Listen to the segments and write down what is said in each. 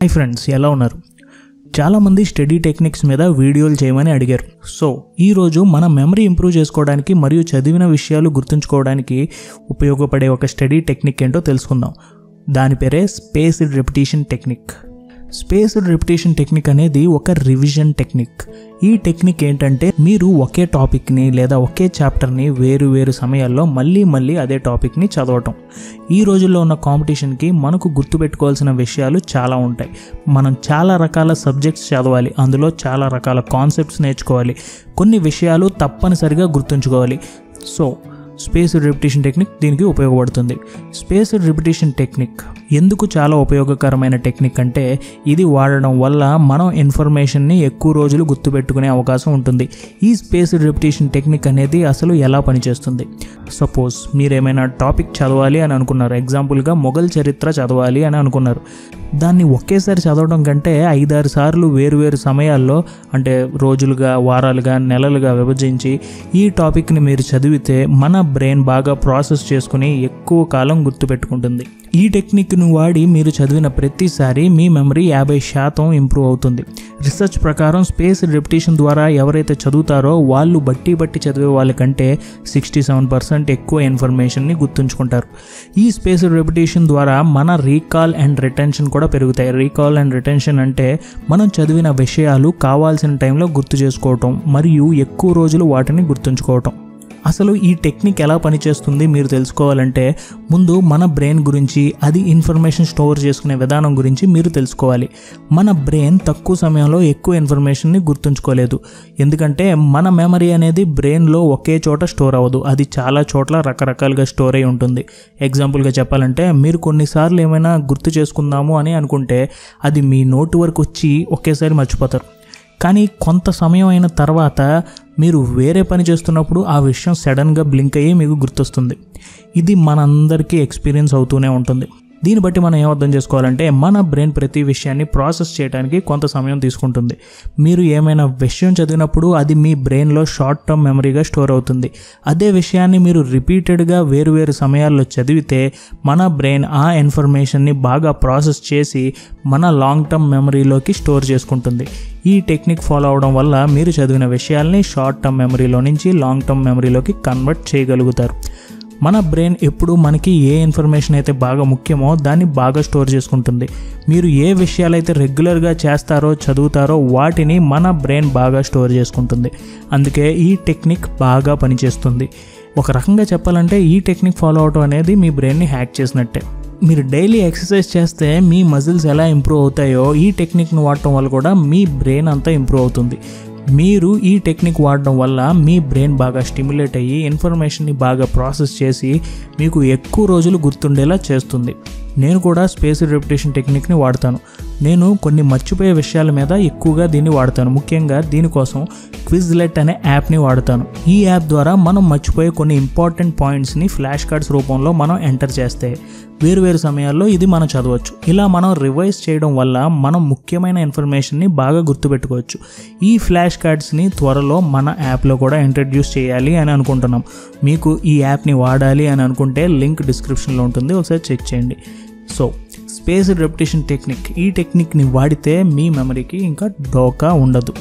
Hi friends, ఎలా ఉన్నారు? చాలామంది స్టడీ టెక్నిక్స్ మీద వీడియోలు చేయమని అడిగారు. సో ఈరోజు మన మెమరీ ఇంప్రూవ్ చేసుకోవడానికి మరియు చదివిన విషయాలు గుర్తుంచుకోవడానికి ఉపయోగపడే ఒక స్టడీ టెక్నిక్ ఏంటో తెలుసుకుందాం. దాని పేరే spaced repetition technique. Spaced repetition technique అనేది ఒక రివిజన్ టెక్నిక్. ఈ టెక్నిక్ ఏంటంటే మీరు ఒకే టాపిక్ని లేదా ఒకే చాప్టర్ని వేరు సమయాల్లో మళ్ళీ అదే టాపిక్ని చదవటం. ఈ రోజుల్లో ఉన్న కాంపిటీషన్కి మనకు గుర్తుపెట్టుకోవాల్సిన విషయాలు చాలా ఉంటాయి. మనం చాలా రకాల సబ్జెక్ట్స్ చదవాలి, అందులో చాలా రకాల కాన్సెప్ట్స్ నేర్చుకోవాలి, కొన్ని విషయాలు తప్పనిసరిగా గుర్తుంచుకోవాలి. సో స్పేస్డ్ రిపిటీషన్ టెక్నిక్ దీనికి ఉపయోగపడుతుంది. స్పేస్డ్ రిపిటీషన్ టెక్నిక్ ఎందుకు చాలా ఉపయోగకరమైన టెక్నిక్ అంటే, ఇది వాడడం వల్ల మనం ఇన్ఫర్మేషన్ని ఎక్కువ రోజులు గుర్తుపెట్టుకునే అవకాశం ఉంటుంది. ఈ స్పేస్డ్ రిపిటీషన్ టెక్నిక్ అనేది అసలు ఎలా పనిచేస్తుంది? సపోజ్ మీరు ఏమైనా టాపిక్ చదవాలి అని అనుకున్నారు. ఎగ్జాంపుల్గా మొఘల్ చరిత్ర చదవాలి అని అనుకున్నారు. దాన్ని ఒకేసారి చదవడం కంటే 5-6 సార్లు వేరు సమయాల్లో, అంటే రోజులుగా, వారాలుగా, నెలలుగా విభజించి ఈ టాపిక్ని మీరు చదివితే మన బ్రెయిన్ బాగా ప్రాసెస్ చేసుకుని ఎక్కువ కాలం గుర్తుపెట్టుకుంటుంది. ఈ టెక్నిక్ను వాడి మీరు చదివిన ప్రతిసారి మీ మెమరీ 50% ఇంప్రూవ్ అవుతుంది. రీసెర్చ్ ప్రకారం స్పేస్డ్ రిపిటీషన్ ద్వారా ఎవరైతే చదువుతారో వాళ్ళు బట్టి చదివే వాళ్ళకంటే 67% ఎక్కువ ఇన్ఫర్మేషన్ని గుర్తుంచుకుంటారు. ఈ స్పేస్డ్ రిపిటీషన్ ద్వారా మన రీకాల్ అండ్ రిటెన్షన్ కూడా పెరుగుతాయి. రీకాల్ అండ్ రిటెన్షన్ అంటే మనం చదివిన విషయాలు కావాల్సిన టైంలో గుర్తు చేసుకోవటం మరియు ఎక్కువ రోజులు వాటిని గుర్తుంచుకోవటం. అసలు ఈ టెక్నిక్ ఎలా పనిచేస్తుంది మీరు తెలుసుకోవాలంటే ముందు మన బ్రెయిన్ గురించి, అది ఇన్ఫర్మేషన్ స్టోర్ చేసుకునే విధానం గురించి మీరు తెలుసుకోవాలి. మన బ్రెయిన్ తక్కువ సమయంలో ఎక్కువ ఇన్ఫర్మేషన్ని గుర్తుంచుకోలేదు. ఎందుకంటే మన మెమరీ అనేది బ్రెయిన్లో ఒకే చోట స్టోర్ అవ్వదు, అది చాలా చోట్ల రకరకాలుగా స్టోర్ అయి ఉంటుంది. ఎగ్జాంపుల్గా చెప్పాలంటే, మీరు కొన్నిసార్లు ఏమైనా గుర్తు చేసుకుందాము అని అనుకుంటే అది మీ నోటి వరకు వచ్చి ఒకేసారి మర్చిపోతారు. కానీ కొంత సమయం అయిన తర్వాత మీరు వేరే పని చేస్తున్నప్పుడు ఆ విషయం సడన్గా బ్లింక్ అయ్యి మీకు గుర్తొస్తుంది. ఇది మనందరికీ ఎక్స్పీరియన్స్ అవుతూనే ఉంటుంది. దీన్ని బట్టి మనం ఏం అర్థం చేసుకోవాలంటే, మన బ్రెయిన్ ప్రతి విషయాన్ని ప్రాసెస్ చేయడానికి కొంత సమయం తీసుకుంటుంది. మీరు ఏమైనా విషయం చదివినప్పుడు అది మీ బ్రెయిన్లో షార్ట్ టర్మ్ మెమరీగా స్టోర్ అవుతుంది. అదే విషయాన్ని మీరు రిపీటెడ్గా వేరు సమయాల్లో చదివితే మన బ్రెయిన్ ఆ ఇన్ఫర్మేషన్ని బాగా ప్రాసెస్ చేసి మన లాంగ్ టర్మ్ మెమరీలోకి స్టోర్ చేసుకుంటుంది. ఈ టెక్నిక్ ఫాలో అవడం వల్ల మీరు చదివిన విషయాల్ని షార్ట్ టర్మ్ మెమరీలో నుంచి లాంగ్ టర్మ్ మెమరీలోకి కన్వర్ట్ చేయగలుగుతారు. మన బ్రెయిన్ ఎప్పుడు మనకి ఏ ఇన్ఫర్మేషన్ అయితే బాగా ముఖ్యమో దాన్ని బాగా స్టోర్ చేసుకుంటుంది. మీరు ఏ విషయాలైతే రెగ్యులర్గా చేస్తారో, చదువుతారో వాటిని మన బ్రెయిన్ బాగా స్టోర్ చేసుకుంటుంది. అందుకే ఈ టెక్నిక్ బాగా పనిచేస్తుంది. ఒక రకంగా చెప్పాలంటే ఈ టెక్నిక్ ఫాలో అవడం అనేది మీ బ్రెయిన్ని హ్యాక్ చేసినట్టే. మీరు డైలీ ఎక్సర్సైజ్ చేస్తే మీ మజిల్స్ ఎలా ఇంప్రూవ్ అవుతాయో ఈ టెక్నిక్ను వాడటం వల్ల కూడా మీ బ్రెయిన్ అంతా ఇంప్రూవ్ అవుతుంది. మీరు ఈ టెక్నిక్ వాడడం వల్ల మీ బ్రెయిన్ బాగా స్టిమ్యులేట్ అయ్యి ఇన్ఫర్మేషన్ని బాగా ప్రాసెస్ చేసి మీకు ఎక్కువ రోజులు గుర్తుండేలా చేస్తుంది. నేను కూడా స్పేస్డ్ రిపిటీషన్ టెక్నిక్ని వాడతాను. నేను కొన్ని మర్చిపోయే విషయాల మీద ఎక్కువగా దీన్ని వాడతాను. ముఖ్యంగా దీనికోసం క్విజ్లెట్ అనే యాప్ని వాడతాను. ఈ యాప్ ద్వారా మనం మర్చిపోయే కొన్ని ఇంపార్టెంట్ పాయింట్స్ని ఫ్లాష్ కార్డ్స్ రూపంలో మనం ఎంటర్ చేస్తే వేరు సమయాల్లో ఇది మనం చదవచ్చు. ఇలా మనం రివైజ్ చేయడం వల్ల మనం ముఖ్యమైన ఇన్ఫర్మేషన్ని బాగా గుర్తుపెట్టుకోవచ్చు. ఈ ఫ్లాష్ కార్డ్స్ని త్వరలో మన యాప్లో కూడా ఇంట్రడ్యూస్ చేయాలి అని అనుకుంటున్నాం. మీకు ఈ యాప్ని వాడాలి అని అనుకుంటే లింక్ డిస్క్రిప్షన్లో ఉంటుంది, ఒకసారి చెక్ చేయండి. సో స్పేస్డ్ రిపిటీషన్ టెక్నిక్, ఈ టెక్నిక్ని వాడితే మీ మెమరీకి ఇంకా డోకా ఉండదు.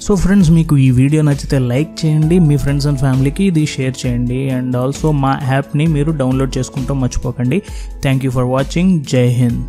సో ఫ్రెండ్స్, మీకు ఈ వీడియో నచ్చితే లైక్ చేయండి, మీ ఫ్రెండ్స్ అండ్ ఫ్యామిలీకి ఇది షేర్ చేయండి, అండ్ ఆల్సో మా యాప్ని మీరు డౌన్లోడ్ చేసుకుంటాం మర్చిపోకండి. Thank you for watching. జై హింద్.